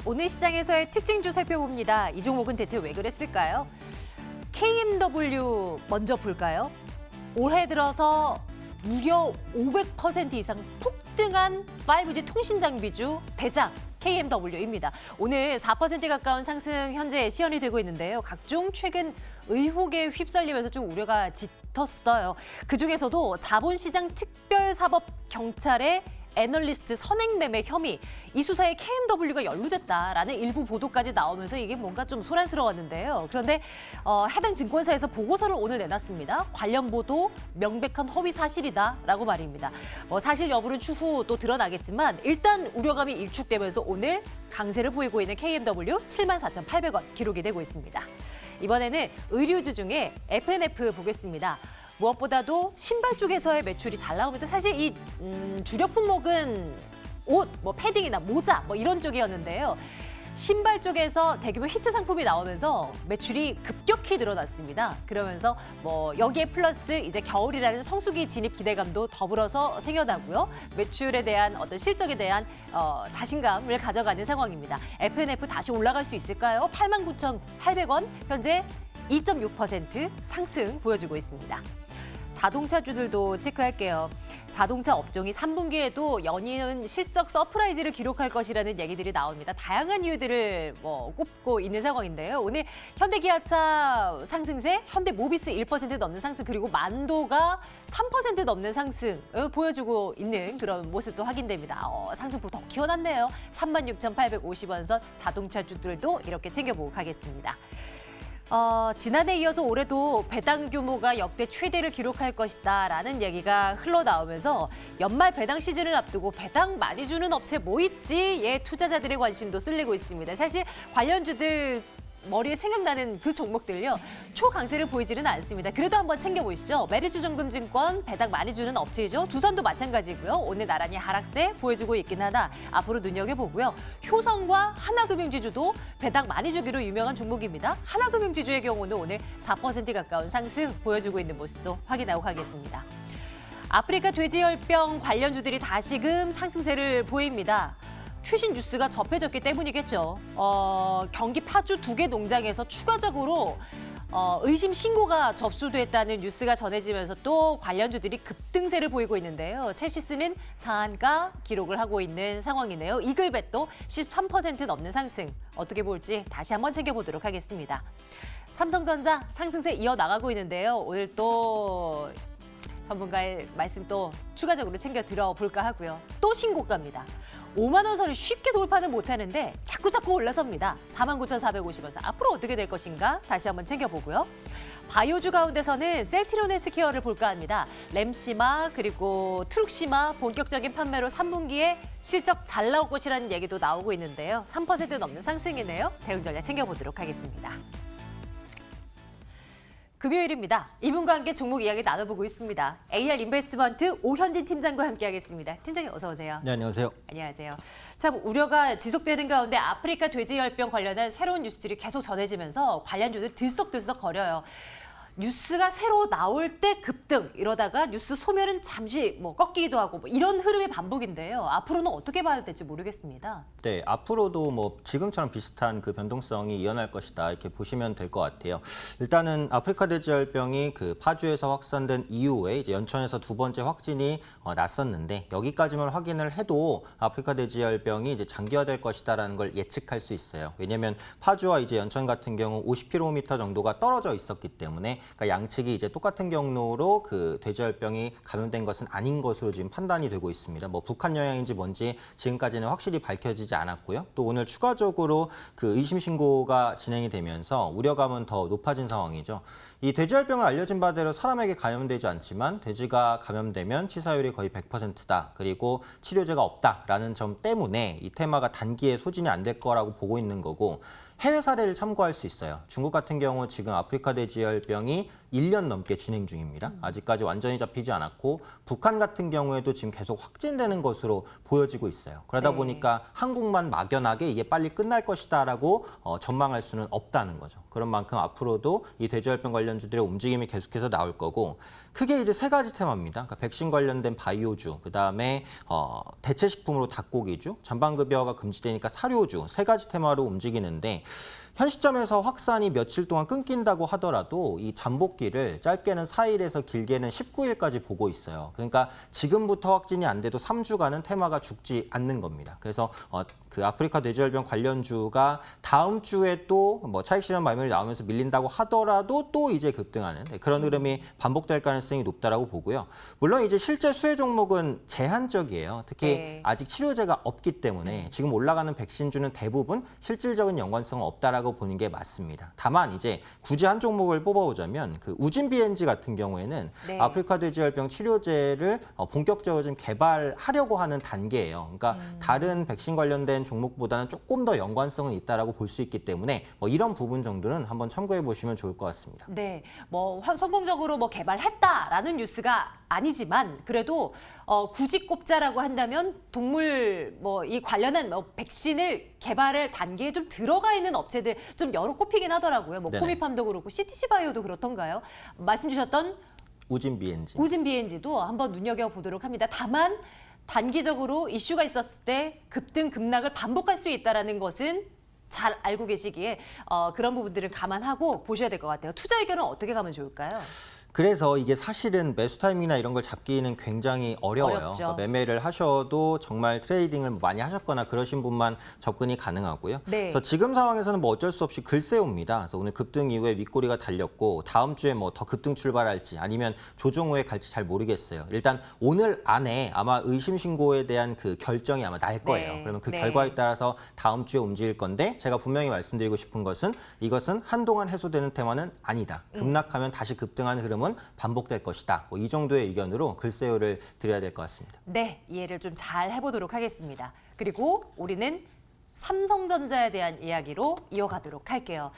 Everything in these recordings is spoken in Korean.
오늘 시장에서의 특징주 살펴봅니다. 이 종목은 대체 왜 그랬을까요? KMW 먼저 볼까요? 올해 들어서 무려 500% 이상 폭등한 5G 통신 장비주 대장 KMW입니다. 오늘 4% 가까운 상승 현재 시현이 되고 있는데요. 각종 최근 의혹에 휩쓸리면서 좀 우려가 짙었어요. 그중에서도 자본시장 특별사법경찰의 애널리스트 선행매매 혐의, 이 수사에 KMW가 연루됐다라는 일부 보도까지 나오면서 이게 뭔가 좀 소란스러웠는데요. 그런데 해당 증권사에서 보고서를 오늘 내놨습니다. 관련 보도 명백한 허위 사실이다라고 말입니다. 사실 여부는 추후 또 드러나겠지만 일단 우려감이 일축되면서 오늘 강세를 보이고 있는 KMW 74,800원 기록이 되고 있습니다. 이번에는 의류주 중에 F&F 보겠습니다. 무엇보다도 신발 쪽에서의 매출이 잘 나오는데 사실 이 주력 품목은 옷, 패딩이나 모자 이런 쪽이었는데요. 신발 쪽에서 대규모 히트 상품이 나오면서 매출이 급격히 늘어났습니다. 그러면서 여기에 플러스 이제 겨울이라는 성수기 진입 기대감도 더불어서 생겨나고요. 매출에 대한 어떤 실적에 대한 자신감을 가져가는 상황입니다. F&F 다시 올라갈 수 있을까요? 89,800원, 현재 2.6% 상승 보여주고 있습니다. 자동차주들도 체크할게요. 자동차 업종이 3분기에도 연이은 실적 서프라이즈를 기록할 것이라는 얘기들이 나옵니다. 다양한 이유들을 꼽고 있는 상황인데요. 오늘 현대기아차 상승세, 현대모비스 1% 넘는 상승, 그리고 만도가 3% 넘는 상승 보여주고 있는 그런 모습도 확인됩니다. 상승폭 더 키워놨네요. 36,850원 선 자동차주들도 이렇게 챙겨보고 가겠습니다. 지난해 이어서 올해도 배당 규모가 역대 최대를 기록할 것이다라는 얘기가 흘러나오면서 연말 배당 시즌을 앞두고 배당 많이 주는 업체 뭐 있지? 투자자들의 관심도 쏠리고 있습니다. 사실 관련주들 머리에 생각나는 그 종목들요. 초강세를 보이지는 않습니다. 그래도 한번 챙겨보시죠. 메리츠증권증권 배당 많이 주는 업체이죠. 두산도 마찬가지고요. 오늘 나란히 하락세 보여주고 있긴 하나 앞으로 눈여겨보고요. 효성과 하나금융지주도 배당 많이 주기로 유명한 종목입니다. 하나금융지주의 경우는 오늘 4% 가까운 상승 보여주고 있는 모습도 확인하고 가겠습니다. 아프리카 돼지열병 관련주들이 다시금 상승세를 보입니다. 최신 뉴스가 접해졌기 때문이겠죠. 경기 파주 2개 농장에서 추가적으로 의심 신고가 접수됐다는 뉴스가 전해지면서 또 관련주들이 급등세를 보이고 있는데요. 체시스는 상한가 기록을 하고 있는 상황이네요. 이글벳도 13% 넘는 상승. 어떻게 볼지 다시 한번 챙겨보도록 하겠습니다. 삼성전자 상승세 이어나가고 있는데요. 오늘 또 전문가의 말씀 또 추가적으로 챙겨 들어볼까 하고요. 또 신고가입니다. 5만 원 선을 쉽게 돌파는 못하는데 자꾸 올라섭니다. 49,450원 선. 앞으로 어떻게 될 것인가 다시 한번 챙겨보고요. 바이오주 가운데서는 셀트리온 헬스케어를 볼까 합니다. 램시마 그리고 트룩시마 본격적인 판매로 3분기에 실적 잘 나올 것이라는 얘기도 나오고 있는데요. 3% 넘는 상승이네요. 대응 전략 챙겨보도록 하겠습니다. 금요일입니다. 이분과 함께 종목 이야기 나눠보고 있습니다. AR 인베스트먼트 오현진 팀장과 함께하겠습니다. 팀장님 어서 오세요. 네, 안녕하세요. 안녕하세요. 참 우려가 지속되는 가운데 아프리카 돼지열병 관련한 새로운 뉴스들이 계속 전해지면서 관련주들 들썩들썩 거려요. 뉴스가 새로 나올 때 급등, 이러다가 뉴스 소멸은 잠시 꺾이기도 하고 이런 흐름의 반복인데요. 앞으로는 어떻게 봐야 될지 모르겠습니다. 네, 앞으로도 지금처럼 비슷한 그 변동성이 이어날 것이다 이렇게 보시면 될 것 같아요. 일단은 아프리카 돼지열병이 그 파주에서 확산된 이후에 이제 연천에서 두 번째 확진이 났었는데 여기까지만 확인을 해도 아프리카 돼지열병이 이제 장기화될 것이다라는 걸 예측할 수 있어요. 왜냐하면 파주와 이제 연천 같은 경우 50km 정도가 떨어져 있었기 때문에. 그러니까 양측이 이제 똑같은 경로로 그 돼지열병이 감염된 것은 아닌 것으로 지금 판단이 되고 있습니다. 북한 영향인지 뭔지 지금까지는 확실히 밝혀지지 않았고요. 또 오늘 추가적으로 그 의심 신고가 진행이 되면서 우려감은 더 높아진 상황이죠. 이 돼지열병은 알려진 바대로 사람에게 감염되지 않지만 돼지가 감염되면 치사율이 거의 100%다. 그리고 치료제가 없다라는 점 때문에 이 테마가 단기에 소진이 안 될 거라고 보고 있는 거고 해외 사례를 참고할 수 있어요. 중국 같은 경우 지금 아프리카 돼지열병이 1년 넘게 진행 중입니다. 아직까지 완전히 잡히지 않았고 북한 같은 경우에도 지금 계속 확진되는 것으로 보여지고 있어요. 그러다 네. 보니까 한국만 막연하게 이게 빨리 끝날 것이다라고 전망할 수는 없다는 거죠. 그런 만큼 앞으로도 이 돼지열병 관련주들의 움직임이 계속해서 나올 거고 크게 이제 세 가지 테마입니다. 그러니까 백신 관련된 바이오주, 그다음에 대체식품으로 닭고기주, 잔반급여가 금지되니까 사료주 세 가지 테마로 움직이는데 현 시점에서 확산이 며칠 동안 끊긴다고 하더라도 이 잠복기를 짧게는 4일에서 길게는 19일까지 보고 있어요. 그러니까 지금부터 확진이 안 돼도 3주간은 테마가 죽지 않는 겁니다. 그래서 그 아프리카 돼지열병 관련주가 다음 주에 또 뭐 차익 실현 말미에 나오면서 밀린다고 하더라도 또 이제 급등하는 그런 흐름이 반복될 가능성이 높다라고 보고요. 물론 이제 실제 수혜 종목은 제한적이에요. 특히 네. 아직 치료제가 없기 때문에 지금 올라가는 백신주는 대부분 실질적인 연관성은 없다라고 보는 게 맞습니다. 다만 이제 굳이 한 종목을 뽑아보자면 그 우진 BNG 같은 경우에는 네. 아프리카 돼지열병 치료제를 본격적으로 좀 개발하려고 하는 단계예요. 그러니까 다른 백신 관련된 종목보다는 조금 더 연관성은 있다라고 볼 수 있기 때문에 뭐 이런 부분 정도는 한번 참고해 보시면 좋을 것 같습니다. 네, 뭐 성공적으로 뭐 개발했다라는 뉴스가 아니지만 그래도 굳이 꼽자라고 한다면 동물 뭐 이 관련한 뭐 백신을 개발할 단계에 좀 들어가 있는 업체들 좀 여러 꼽히긴 하더라고요. 뭐 네네. 코미팜도 그렇고 CTC 바이오도 그렇던가요? 말씀 주셨던 우진 BNG. 우진 BNG도 한번 눈여겨보도록 합니다. 다만 단기적으로 이슈가 있었을 때 급등 급락을 반복할 수 있다는 것은 잘 알고 계시기에 그런 부분들을 감안하고 보셔야 될 것 같아요. 투자 의견은 어떻게 가면 좋을까요? 그래서 이게 사실은 매수 타이밍이나 이런 걸 잡기는 굉장히 어려워요. 어렵죠. 그러니까 매매를 하셔도 정말 트레이딩을 많이 하셨거나 그러신 분만 접근이 가능하고요. 네. 그래서 지금 상황에서는 뭐 어쩔 수 없이 글쎄옵니다. 그래서 오늘 급등 이후에 윗꼬리가 달렸고 다음 주에 뭐 더 급등 출발할지 아니면 조정 후에 갈지 잘 모르겠어요. 일단 오늘 안에 아마 의심 신고에 대한 그 결정이 아마 날 거예요. 네. 그러면 그 네. 결과에 따라서 다음 주에 움직일 건데 제가 분명히 말씀드리고 싶은 것은 이것은 한동안 해소되는 테마는 아니다. 급락하면 다시 급등하는 흐름은 반복될 것이다. 뭐 이 정도의 의견으로 글쎄요를 드려야 될 것 같습니다. 네, 이해를 좀 잘 해보도록 하겠습니다. 그리고 우리는 삼성전자에 대한 이야기로 이어가도록 할게요.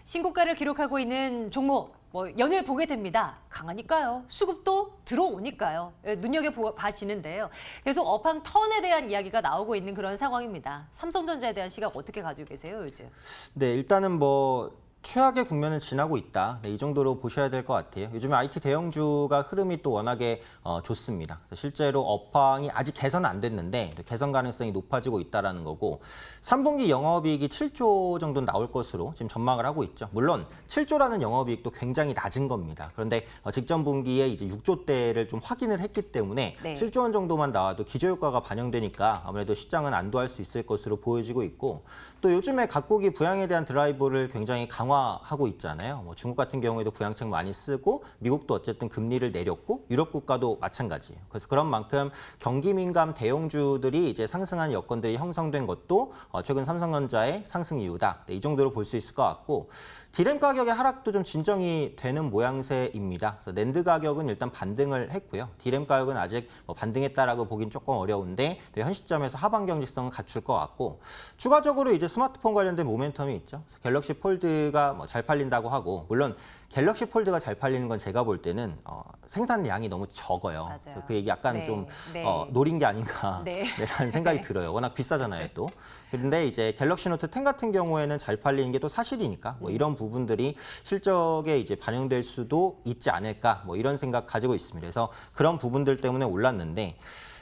신고가를 기록하고 있는 종목, 뭐 연일 보게 됩니다. 강하니까요. 수급도 들어오니까요. 눈여겨봐지는데요. 계속 업황 턴에 대한 이야기가 나오고 있는 그런 상황입니다. 삼성전자에 대한 시각 어떻게 가지고 계세요, 요즘? 네, 일단은 뭐 최악의 국면은 지나고 있다. 네, 이 정도로 보셔야 될 것 같아요. 요즘에 IT 대형주가 흐름이 또 워낙에 좋습니다. 그래서 실제로 업황이 아직 개선은 안 됐는데 개선 가능성이 높아지고 있다는 거고 3분기 영업이익이 7조 정도 나올 것으로 지금 전망을 하고 있죠. 물론 7조라는 영업이익도 굉장히 낮은 겁니다. 그런데 직전 분기에 이제 6조대를 좀 확인을 했기 때문에 네. 7조 원 정도만 나와도 기저효과가 반영되니까 아무래도 시장은 안도할 수 있을 것으로 보여지고 있고 또 요즘에 각국이 부양에 대한 드라이브를 굉장히 강화하고 있잖아요. 뭐 중국 같은 경우에도 부양책 많이 쓰고 미국도 어쨌든 금리를 내렸고 유럽 국가도 마찬가지예요. 그래서 그런 만큼 경기 민감 대형주들이 이제 상승한 여건들이 형성된 것도 최근 삼성전자의 상승 이유다. 네, 이 정도로 볼 수 있을 것 같고 디램 가격의 하락도 좀 진정이 되는 모양새입니다. 그래서 낸드 가격은 일단 반등을 했고요. 디램 가격은 아직 뭐 반등했다라고 보긴 조금 어려운데 현 시점에서 하방 경직성은 갖출 것 같고 추가적으로 이제 스마트폰 관련된 모멘텀이 있죠. 갤럭시 폴드가 뭐 잘 팔린다고 하고 물론 갤럭시 폴드가 잘 팔리는 건 제가 볼 때는 생산량이 너무 적어요. 맞아요. 그래서 그 얘기 약간 네, 좀 네. 노린 게 아닌가 네. 라는 생각이 네. 들어요. 워낙 비싸잖아요, 또. 그런데 이제 갤럭시 노트 10 같은 경우에는 잘 팔리는 게 또 사실이니까 뭐 이런 부분들이 실적에 이제 반영될 수도 있지 않을까 뭐 이런 생각 가지고 있습니다. 그래서 그런 부분들 때문에 올랐는데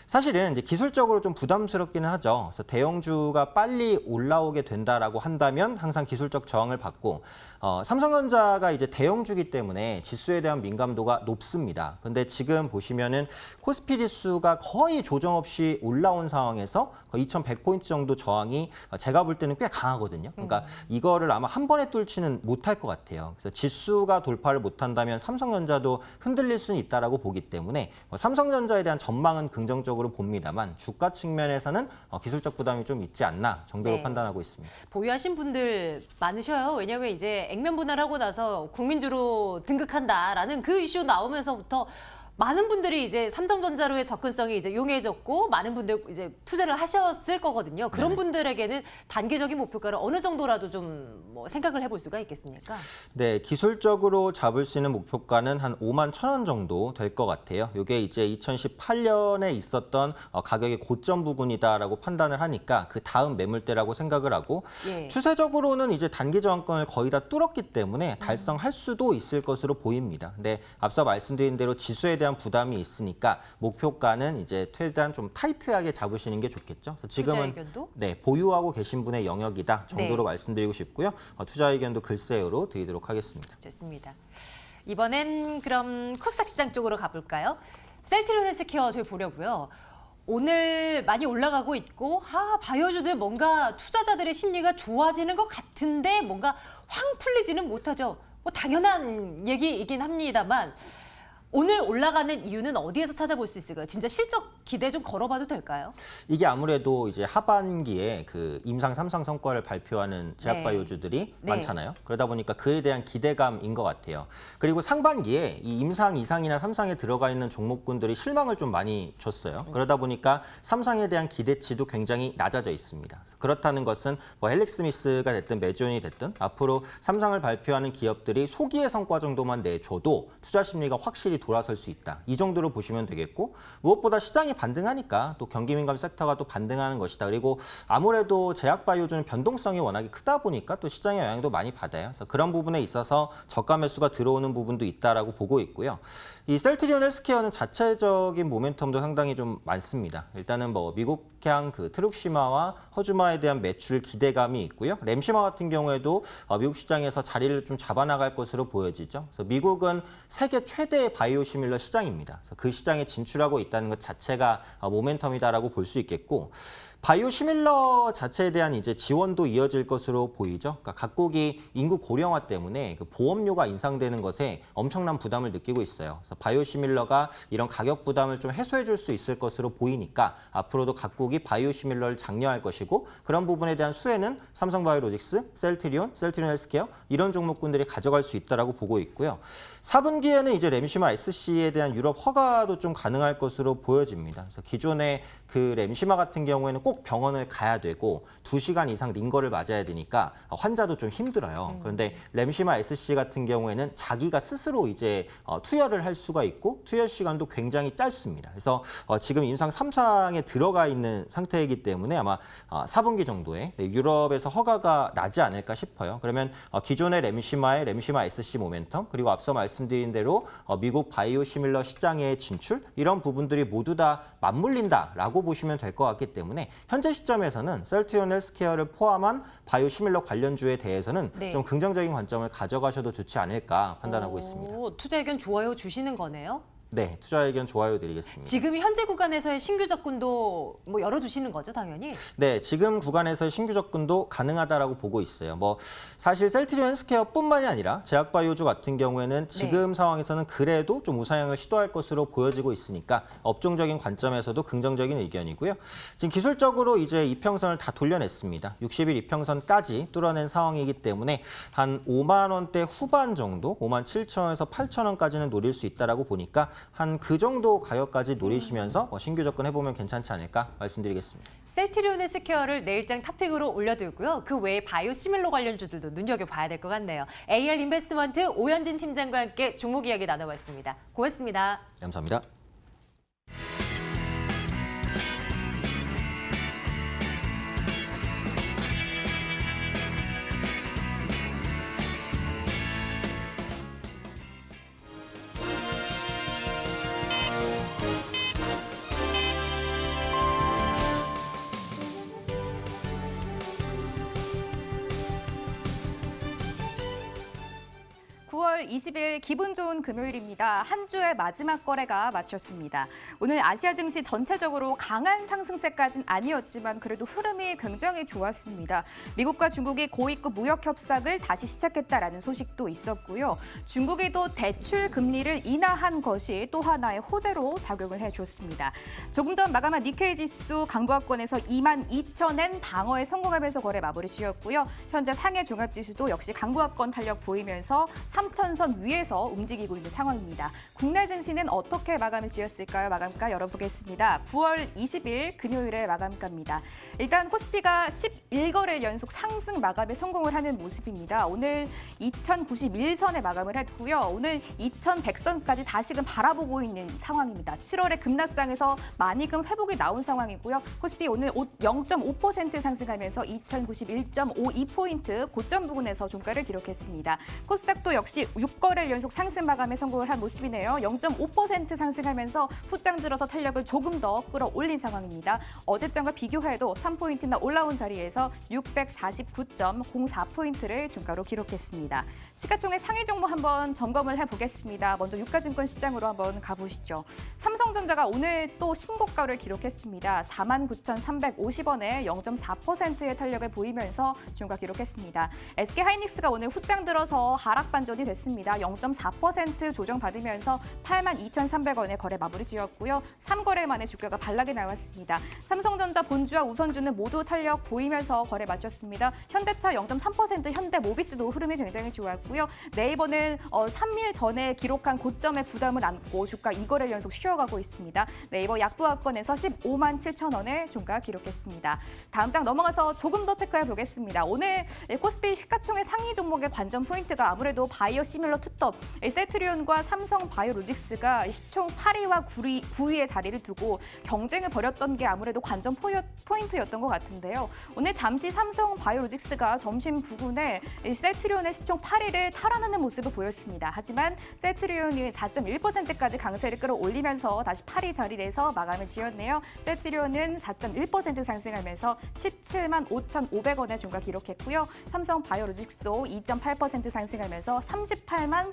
사실은 이제 기술적으로 좀 부담스럽기는 하죠. 그래서 대형주가 빨리 올라오게 된다라고 한다면 항상 기술적 저항을 받고 삼성전자가 이제 대형주기 때문에 지수에 대한 민감도가 높습니다. 근데 지금 보시면은 코스피 지수가 거의 조정 없이 올라온 상황에서 거의 2100포인트 정도 저항이 제가 볼 때는 꽤 강하거든요. 그러니까 이거를 아마 한 번에 뚫지는 못할 것 같아요. 그래서 지수가 돌파를 못한다면 삼성전자도 흔들릴 수는 있다라고 보기 때문에 삼성전자에 대한 전망은 긍정적으로 봅니다만 주가 측면에서는 기술적 부담이 좀 있지 않나 정도로 네. 판단하고 있습니다. 보유하신 분들 많으셔요. 왜냐하면 이제 액면 분할하고 나서 국민주로 등극한다라는 그 이슈 나오면서부터 많은 분들이 이제 삼성전자로의 접근성이 이제 용이해졌고 많은 분들 이제 투자를 하셨을 거거든요. 그런 네네. 분들에게는 단기적인 목표가를 어느 정도라도 좀 뭐 생각을 해볼 수가 있겠습니까? 네, 기술적으로 잡을 수 있는 목표가는 한 5만 1,000원 정도 될 것 같아요. 이게 이제 2018년에 있었던 가격의 고점 부근이다라고 판단을 하니까 그 다음 매물대라고 생각을 하고 예. 추세적으로는 이제 단기 저항권을 거의 다 뚫었기 때문에 달성할 수도 있을 것으로 보입니다. 근데 앞서 말씀드린 대로 지수에 대한 부담이 있으니까 목표가는 이제 최대한 좀 타이트하게 잡으시는 게 좋겠죠. 그래서 지금은 투자 의견도? 네, 보유하고 계신 분의 영역이다 정도로 네. 말씀드리고 싶고요. 투자 의견도 글쎄요로 드리도록 하겠습니다. 좋습니다. 이번엔 그럼 코스닥 시장 쪽으로 가볼까요? 셀트리온 헬스케어 저희 보려고요. 오늘 많이 올라가고 있고 바이오주들 뭔가 투자자들의 심리가 좋아지는 것 같은데 뭔가 황 풀리지는 못하죠. 뭐 당연한 얘기이긴 합니다만 오늘 올라가는 이유는 어디에서 찾아볼 수 있을까요? 진짜 실적 기대 좀 걸어봐도 될까요? 이게 아무래도 이제 하반기에 그 임상 3상 성과를 발표하는 제약바이오주들이 네. 많잖아요. 그러다 보니까 그에 대한 기대감인 것 같아요. 그리고 상반기에 이 임상 2상이나 3상에 들어가 있는 종목군들이 실망을 좀 많이 줬어요. 그러다 보니까 3상에 대한 기대치도 굉장히 낮아져 있습니다. 그렇다는 것은 뭐 헬릭스미스가 됐든 메지온이 됐든 앞으로 3상을 발표하는 기업들이 소기의 성과 정도만 내줘도 투자 심리가 확실히 돌아설 수 있다. 이 정도로 보시면 되겠고 무엇보다 시장이 반등하니까 또 경기민감 섹터가 또 반등하는 것이다. 그리고 아무래도 제약바이오주는 변동성이 워낙에 크다 보니까 또 시장의 영향도 많이 받아요. 그래서 그런 부분에 있어서 저가 매수가 들어오는 부분도 있다라고 보고 있고요. 이 셀트리온 헬스케어는 자체적인 모멘텀도 상당히 좀 많습니다. 일단은 뭐 미국향 그 트룩시마와 허주마에 대한 매출 기대감이 있고요. 램시마 같은 경우에도 미국 시장에서 자리를 좀 잡아나갈 것으로 보여지죠. 그래서 미국은 세계 최대의 바이오시밀러 시장입니다. 그래서 그 시장에 진출하고 있다는 것 자체가 모멘텀이다라고 볼 수 있겠고 바이오시밀러 자체에 대한 이제 지원도 이어질 것으로 보이죠. 그러니까 각국이 인구 고령화 때문에 그 보험료가 인상되는 것에 엄청난 부담을 느끼고 있어요. 그래서 바이오시밀러가 이런 가격 부담을 좀 해소해 줄 수 있을 것으로 보이니까 앞으로도 각국이 바이오시밀러를 장려할 것이고 그런 부분에 대한 수혜는 삼성바이오로직스, 셀트리온 헬스케어 이런 종목군들이 가져갈 수 있다라고 보고 있고요. 4분기에는 이제 램시마 SC에 대한 유럽 허가도 좀 가능할 것으로 보여집니다. 그래서 기존의 그 램시마 같은 경우에는 꼭 병원을 가야 되고 2시간 이상 링거를 맞아야 되니까 환자도 좀 힘들어요. 그런데 램시마 SC 같은 경우에는 자기가 스스로 이제 투여를 할 수가 있고 투여 시간도 굉장히 짧습니다. 그래서 지금 임상 3상에 들어가 있는 상태이기 때문에 아마 4분기 정도에 유럽에서 허가가 나지 않을까 싶어요. 그러면 기존의 램시마 SC 모멘텀 그리고 앞서 말씀드린 대로 미국 바이오시밀러 시장의 진출 이런 부분들이 모두 다 맞물린다라고 보시면 될 것 같기 때문에 현재 시점에서는 셀트리온 헬스케어를 포함한 바이오시밀러 관련주에 대해서는 네. 좀 긍정적인 관점을 가져가셔도 좋지 않을까 판단하고 있습니다. 투자 의견 좋아요 주시는 거네요. 네, 투자 의견 좋아요 드리겠습니다. 지금 현재 구간에서의 신규 접근도 뭐 열어두시는 거죠, 당연히? 네, 지금 구간에서의 신규 접근도 가능하다라고 보고 있어요. 뭐 사실 셀트리온 헬스케어뿐만이 아니라 제약바이오주 같은 경우에는 지금 상황에서는 그래도 좀 우상향을 시도할 것으로 보여지고 있으니까 업종적인 관점에서도 긍정적인 의견이고요. 지금 기술적으로 이제 이평선을 다 돌려냈습니다. 60일 이평선까지 뚫어낸 상황이기 때문에 한 5만 원대 후반 정도, 5만 7천 원에서 8천 원까지는 노릴 수 있다라고 보니까 한 그 정도 가격까지 노리시면서 신규 접근해보면 괜찮지 않을까 말씀드리겠습니다. 셀트리온 헬스케어를 내일장 탑픽으로 올려두고요. 그 외에 바이오시밀러 관련주들도 눈여겨봐야 될 것 같네요. AR 인베스트먼트 오현진 팀장과 함께 종목 이야기 나눠봤습니다. 고맙습니다. 감사합니다. (9월 20일) 기분 좋은 금요일입니다. 한 주의 마지막 거래가 마쳤습니다. 오늘 아시아 증시 전체적으로 강한 상승세까지는 아니었지만 그래도 흐름이 굉장히 좋았습니다. 미국과 중국이 고위급 무역 협상을 다시 시작했다라는 소식도 있었고요. 중국이 또 대출 금리를 인하한 것이 또 하나의 호재로 작용을 해줬습니다. 조금 전 마감한 니케이 지수 강보합권에서 22,000엔 방어에 성공하면서 거래 마무리 지었고요. 현재 상해 종합지수도 역시 강보합권 탄력 보이면서 3,400 2000선 위에서 움직이고 있는 상황입니다. 국내 증시는 어떻게 마감을 지었을까요? 마감가 열어보겠습니다. 9월 20일 금요일에 마감가입니다. 일단 코스피가 11거래일 연속 상승 마감에 성공을 하는 모습입니다. 오늘 2091선에 마감을 했고요. 오늘 2100선까지 다시금 바라보고 있는 상황입니다. 7월에 급락장에서 많이금 회복이 나온 상황이고요. 코스피 오늘 0.5% 상승하면서 2091.52포인트 고점 부근에서 종가를 기록했습니다. 코스닥도 역시 6거래일 연속 상승 마감에 성공을 한 모습이네요. 0.5% 상승하면서 후장 들어서 탄력을 조금 더 끌어올린 상황입니다. 어제장과 비교해도 3포인트나 올라온 자리에서 649.04포인트를 종가로 기록했습니다. 시가총액 상위 종목 한번 점검을 해보겠습니다. 먼저 유가증권 시장으로 한번 가보시죠. 삼성전자가 오늘 또 신고가를 기록했습니다. 49,350원에 0.4%의 탄력을 보이면서 종가 기록했습니다. SK하이닉스가 오늘 후장 들어서 하락 반전이 됐습니다. 0.4% 조정받으면서 82,300원에 거래 마무리 지었고요. 3거래 만에 주가가 반락이 나왔습니다. 삼성전자 본주와 우선주는 모두 탄력 보이면서 거래 마쳤습니다. 현대차 0.3%, 현대모비스도 흐름이 굉장히 좋았고요. 네이버는 3일 전에 기록한 고점의 부담을 안고 주가 2거래일 연속 쉬어가고 있습니다. 네이버 약부합권에서 15만 7천 원에 종가 기록했습니다. 다음 장 넘어가서 조금 더 체크해 보겠습니다. 오늘 코스피 시가총액 상위 종목의 관전 포인트가 아무래도 바이오 시뮬러 투톱, 세트리온과 삼성 바이오로직스가 시총 8위와 9위의 자리를 두고 경쟁을 벌였던 게 아무래도 관전 포인트였던 것 같은데요. 오늘 잠시 삼성 바이오로직스가 점심 부근에 세트리온의 시총 8위를 탈환하는 모습을 보였습니다. 하지만 세트리온이 4.1%까지 강세를 끌어올리면서 다시 8위 자리에서 마감을 지었네요. 세트리온은 4.1% 상승하면서 17만 5,500원의 종가 기록했고요. 삼성 바이오로직스도 2.8% 상승하면서 33만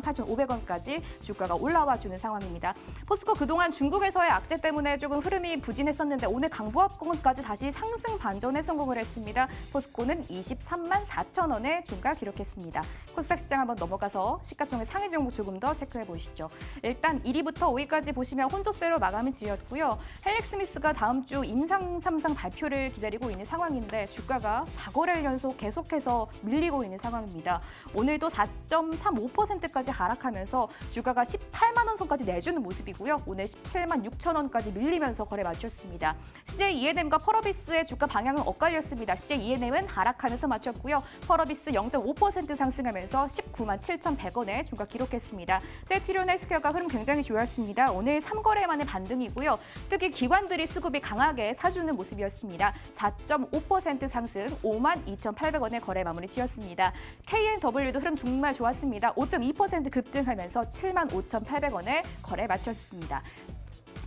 8,500원까지 주가가 올라와주는 상황입니다. 포스코 그동안 중국에서의 악재 때문에 조금 흐름이 부진했었는데 오늘 강보합권까지 다시 상승 반전에 성공을 했습니다. 포스코는 23만 4천 원의 종가 기록했습니다. 코스닥 시장 한번 넘어가서 시가총액 상위 종목 조금 더 체크해 보시죠. 일단 1위부터 5위까지 보시면 혼조세로 마감을 지었고요. 헬릭스미스가 다음 주 임상 3상 발표를 기다리고 있는 상황인데 주가가 4거래일 연속 계속해서 밀리고 있는 상황입니다. 오늘도 4.35%까지 하락하면서 주가가 18만 원 선까지 내주는 모습이고요. 오늘 17만 6천 원까지 밀리면서 거래 마쳤습니다. CJ E&M과 펄어비스의 주가 방향은 엇갈렸습니다. CJ E&M은 하락하면서 마쳤고요. 펄어비스 0.5% 상승하면서 19만 7,100원에 주가 기록했습니다. 세트리온 헬스케어가 흐름 굉장히 좋았습니다. 오늘 3거래 만에 반등이고요. 특히 기관들이 수급이 강하게 사주는 모습이었습니다. 4.5% 상승 5만 2,800원에 거래 마무리 지었습니다. KNW도 흐름 정말 좋았습니다. 5.2% 급등하면서 7만 5,800원에 거래 마쳤습니다.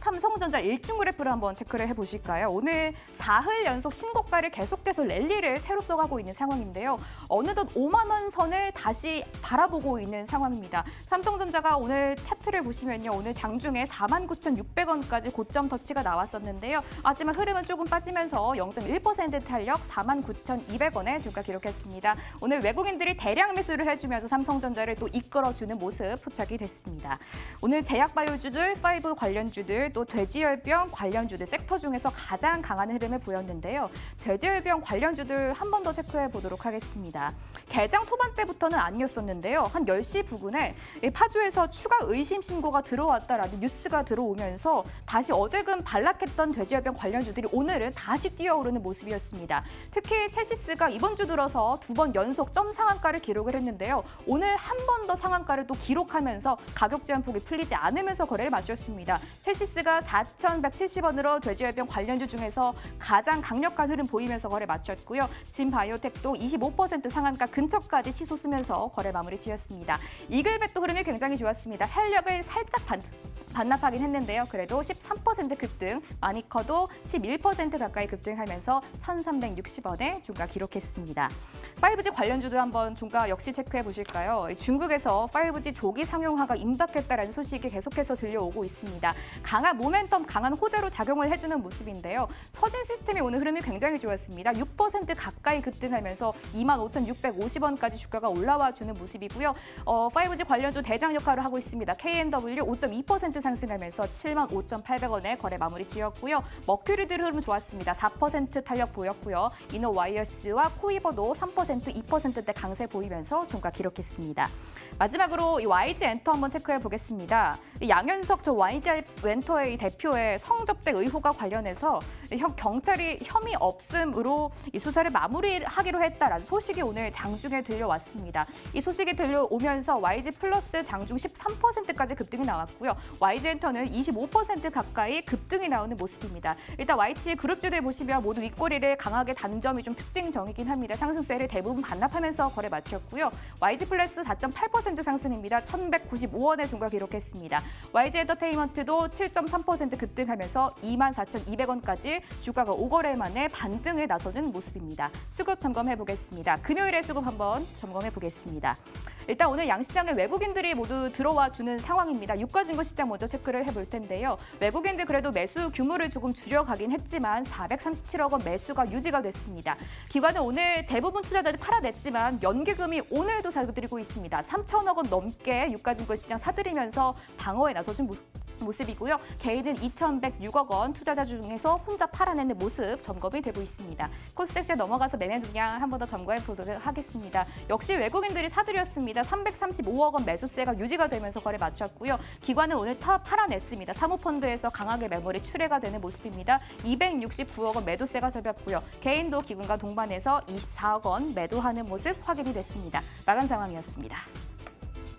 삼성전자 일중 그래프를 한번 체크를 해보실까요? 오늘 4흘 연속 신고가를 계속해서 랠리를 새로 써가고 있는 상황인데요. 어느덧 5만 원 선을 다시 바라보고 있는 상황입니다. 삼성전자가 오늘 차트를 보시면요. 오늘 장중에 49,600원까지 고점 터치가 나왔었는데요. 하지만 흐름은 조금 빠지면서 0.1% 탄력 49,200원에 주가 기록했습니다. 오늘 외국인들이 대량 매수를 해주면서 삼성전자를 또 이끌어주는 모습 포착이 됐습니다. 오늘 제약바이오주들, 5 관련주들, 또 돼지열병 관련주들 섹터 중에서 가장 강한 흐름을 보였는데요. 돼지열병 관련주들 한 번 더 체크해 보도록 하겠습니다. 개장 초반 때부터는 아니었었는데요. 한 10시 부근에 파주에서 추가 의심 신고가 들어왔다라는 뉴스가 들어오면서 다시 어제금 반락했던 돼지열병 관련주들이 오늘은 다시 뛰어오르는 모습이었습니다. 특히 체시스가 이번 주 들어서 2번 연속 점 상한가를 기록을 했는데요. 오늘 한 번 더 상한가를 또 기록하면서 가격 제한폭이 풀리지 않으면서 거래를 마쳤습니다. 체시스가 4,170원으로 돼지열병 관련주 중에서 가장 강력한 흐름 보이면서 거래 마쳤고요. 진바이오텍도 25% 상한가 근처까지 시소 쓰면서 거래 마무리 지었습니다. 이글벳도 흐름이 굉장히 좋았습니다. 탄력을 살짝 반납하긴 했는데요. 그래도 13% 급등, 마니커도 11% 가까이 급등하면서 1,360원에 종가 기록했습니다. 5G 관련주도 한번 종가 역시 체크해 보실까요? 중국에서 5G 조기 상용화가 임박했다라는 소식이 계속해서 들려오고 있습니다. 강한 모멘텀, 강한 호재로 작용을 해주는 모습인데요. 서진 시스템의 오늘 흐름이 굉장히 좋았습니다. 6% 가까이 급등하면서 25,650원까지 주가가 올라와 주는 모습이고요. 5G 관련주 대장 역할을 하고 있습니다. KNW 5.2% 상승하면서 75,800원에 거래 마무리 지었고요. 머큐리들 흐름 좋았습니다. 4% 탄력 보였고요. 이노와이어스와 코이버도 3% 1%, 2%대 강세 보이면서 종가 기록했습니다. 마지막으로 이 YG 엔터 한번 체크해 보겠습니다. 이 양현석 저 YG 엔터의 대표의 성접대 의혹과 관련해서 경찰이 혐의 없음으로 이 수사를 마무리하기로 했다라는 소식이 오늘 장중에 들려왔습니다. 이 소식이 들려오면서 YG 플러스 장중 13%까지 급등이 나왔고요. YG 엔터는 25% 가까이 급등이 나오는 모습입니다. 일단 YG 그룹주들 보시면 모두 윗꼬리를 강하게 단 점이 좀 특징적이긴 합니다. 상승세를 대부분 반납하면서 거래 마쳤고요. YG 플러스 4.8% 상승입니다. 1,195원의 종가 기록했습니다. YG 엔터테인먼트도 7.3% 급등하면서 24,200원까지 주가가 5거래 만에 반등에 나서는 모습입니다. 수급 점검해 보겠습니다. 금요일에 수급 한번 점검해 보겠습니다. 일단 오늘 양시장에 외국인들이 모두 들어와 주는 상황입니다. 유가증권시장 먼저 체크를 해볼 텐데요. 외국인들 그래도 매수 규모를 조금 줄여가긴 했지만 437억 원 매수가 유지가 됐습니다. 기관은 오늘 대부분 투자자들이 팔아냈지만 연기금이 오늘도 사들이고 있습니다. 3천억 원 넘게 유가증권시장 사들이면서 방어에 나서준 모습이고요. 개인은 2,106억 원 투자자 중에서 혼자 팔아내는 모습 점검이 되고 있습니다. 코스닥시에 넘어가서 매매 동향 한 번 더 점검해 보도록 하겠습니다. 역시 외국인들이 사들였습니다. 335억 원 매수세가 유지가 되면서 거래 마쳤고요. 기관은 오늘 팔아냈습니다. 사모펀드에서 강하게 매물이 출회가 되는 모습입니다. 269억 원 매도세가 잡혔고요. 개인도 기관과 동반해서 24억 원 매도하는 모습 확인이 됐습니다. 마감 상황이었습니다.